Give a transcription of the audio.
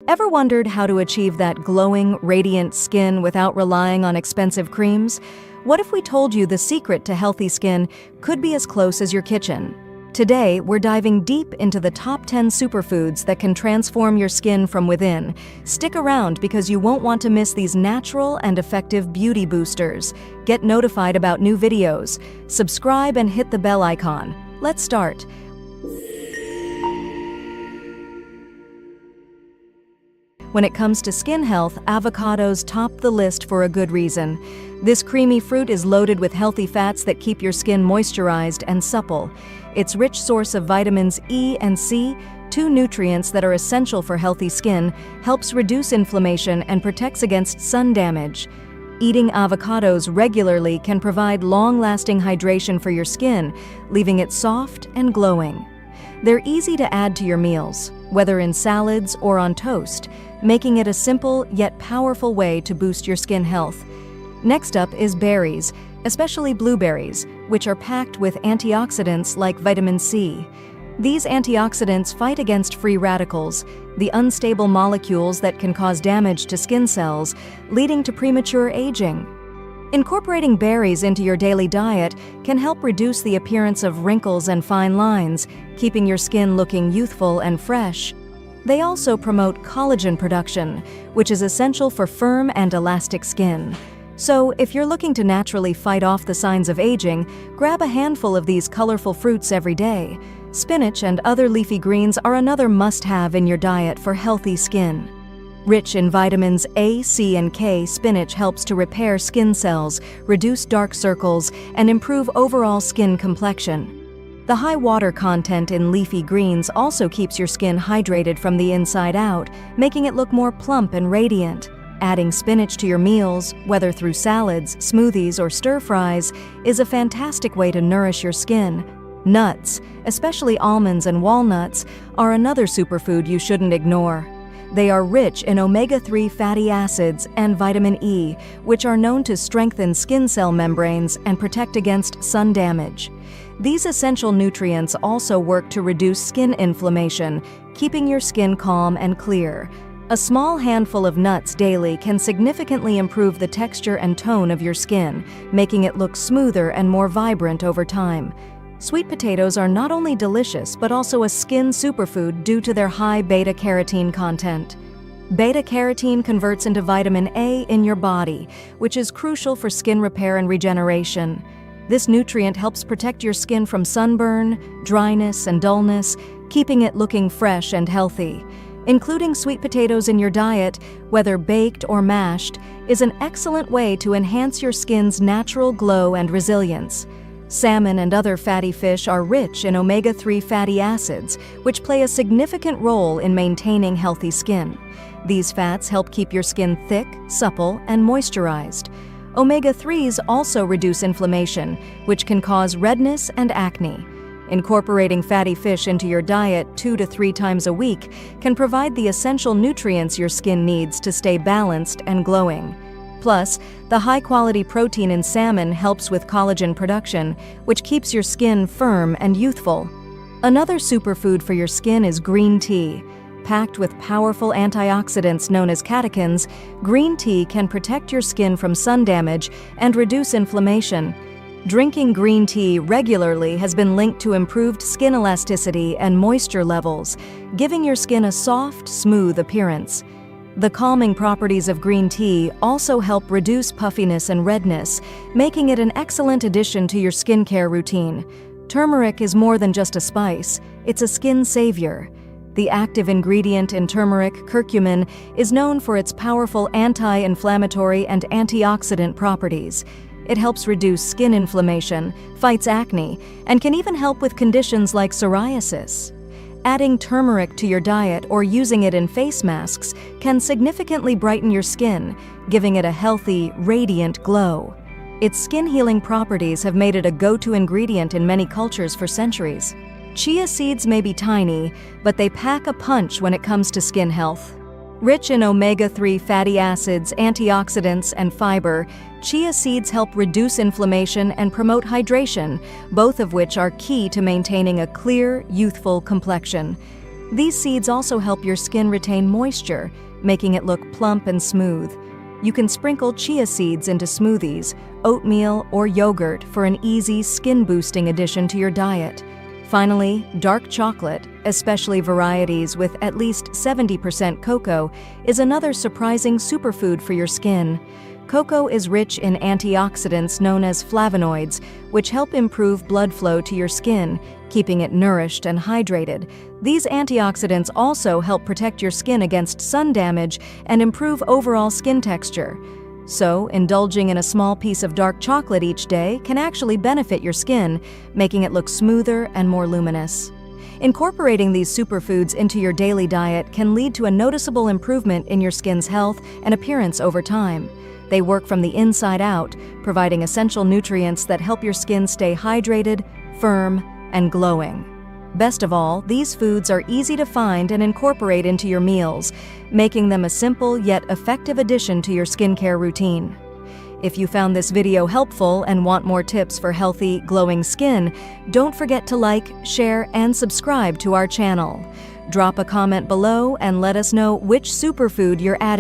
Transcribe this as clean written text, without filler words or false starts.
Ever wondered how to achieve that glowing, radiant skin without relying on expensive creams? What if we told you the secret to healthy skin could be as close as your kitchen? Today, we're diving deep into the top 10 superfoods that can transform your skin from within. Stick around because you won't want to miss these natural and effective beauty boosters. Get notified about new videos. Subscribe and hit the bell icon. Let's start. When it comes to skin health, avocados top the list for a good reason. This creamy fruit is loaded with healthy fats that keep your skin moisturized and supple. Its rich source of vitamins E and C, two nutrients that are essential for healthy skin, helps reduce inflammation and protects against sun damage. Eating avocados regularly can provide long-lasting hydration for your skin, leaving it soft and glowing. They're easy to add to your meals, whether in salads or on toast, making it a simple yet powerful way to boost your skin health. Next up is berries, especially blueberries, which are packed with antioxidants like vitamin C. These antioxidants fight against free radicals, the unstable molecules that can cause damage to skin cells, leading to premature aging. Incorporating berries into your daily diet can help reduce the appearance of wrinkles and fine lines, keeping your skin looking youthful and fresh. They also promote collagen production, which is essential for firm and elastic skin. So, if you're looking to naturally fight off the signs of aging, grab a handful of these colorful fruits every day. Spinach and other leafy greens are another must-have in your diet for healthy skin. Rich in vitamins A, C, and K, spinach helps to repair skin cells, reduce dark circles, and improve overall skin complexion. The high water content in leafy greens also keeps your skin hydrated from the inside out, making it look more plump and radiant. Adding spinach to your meals, whether through salads, smoothies, or stir-fries, is a fantastic way to nourish your skin. Nuts, especially almonds and walnuts, are another superfood you shouldn't ignore. They are rich in omega-3 fatty acids and vitamin E, which are known to strengthen skin cell membranes and protect against sun damage. These essential nutrients also work to reduce skin inflammation, keeping your skin calm and clear. A small handful of nuts daily can significantly improve the texture and tone of your skin, making it look smoother and more vibrant over time. Sweet potatoes are not only delicious but also a skin superfood due to their high beta-carotene content. Beta-carotene converts into vitamin A in your body, which is crucial for skin repair and regeneration. This nutrient helps protect your skin from sunburn, dryness, and dullness, keeping it looking fresh and healthy. Including sweet potatoes in your diet, whether baked or mashed, is an excellent way to enhance your skin's natural glow and resilience. Salmon and other fatty fish are rich in omega-3 fatty acids, which play a significant role in maintaining healthy skin. These fats help keep your skin thick, supple, and moisturized. Omega-3s also reduce inflammation, which can cause redness and acne. Incorporating fatty fish into your diet 2 to 3 times a week can provide the essential nutrients your skin needs to stay balanced and glowing. Plus, the high-quality protein in salmon helps with collagen production, which keeps your skin firm and youthful. Another superfood for your skin is green tea. Packed with powerful antioxidants known as catechins, green tea can protect your skin from sun damage and reduce inflammation. Drinking green tea regularly has been linked to improved skin elasticity and moisture levels, giving your skin a soft, smooth appearance. The calming properties of green tea also help reduce puffiness and redness, making it an excellent addition to your skincare routine. Turmeric is more than just a spice, it's a skin savior. The active ingredient in turmeric, curcumin, is known for its powerful anti-inflammatory and antioxidant properties. It helps reduce skin inflammation, fights acne, and can even help with conditions like psoriasis. Adding turmeric to your diet or using it in face masks can significantly brighten your skin, giving it a healthy, radiant glow. Its skin-healing properties have made it a go-to ingredient in many cultures for centuries. Chia seeds may be tiny, but they pack a punch when it comes to skin health. Rich in omega-3 fatty acids, antioxidants, and fiber, chia seeds help reduce inflammation and promote hydration, both of which are key to maintaining a clear, youthful complexion. These seeds also help your skin retain moisture, making it look plump and smooth. You can sprinkle chia seeds into smoothies, oatmeal, or yogurt for an easy, skin-boosting addition to your diet. Finally, dark chocolate, especially varieties with at least 70% cocoa, is another surprising superfood for your skin. Cocoa is rich in antioxidants known as flavonoids, which help improve blood flow to your skin, keeping it nourished and hydrated. These antioxidants also help protect your skin against sun damage and improve overall skin texture. So, indulging in a small piece of dark chocolate each day can actually benefit your skin, making it look smoother and more luminous. Incorporating these superfoods into your daily diet can lead to a noticeable improvement in your skin's health and appearance over time. They work from the inside out, providing essential nutrients that help your skin stay hydrated, firm, and glowing. Best of all, these foods are easy to find and incorporate into your meals, making them a simple yet effective addition to your skincare routine. If you found this video helpful and want more tips for healthy, glowing skin, don't forget to like, share, and subscribe to our channel. Drop a comment below and let us know which superfood you're adding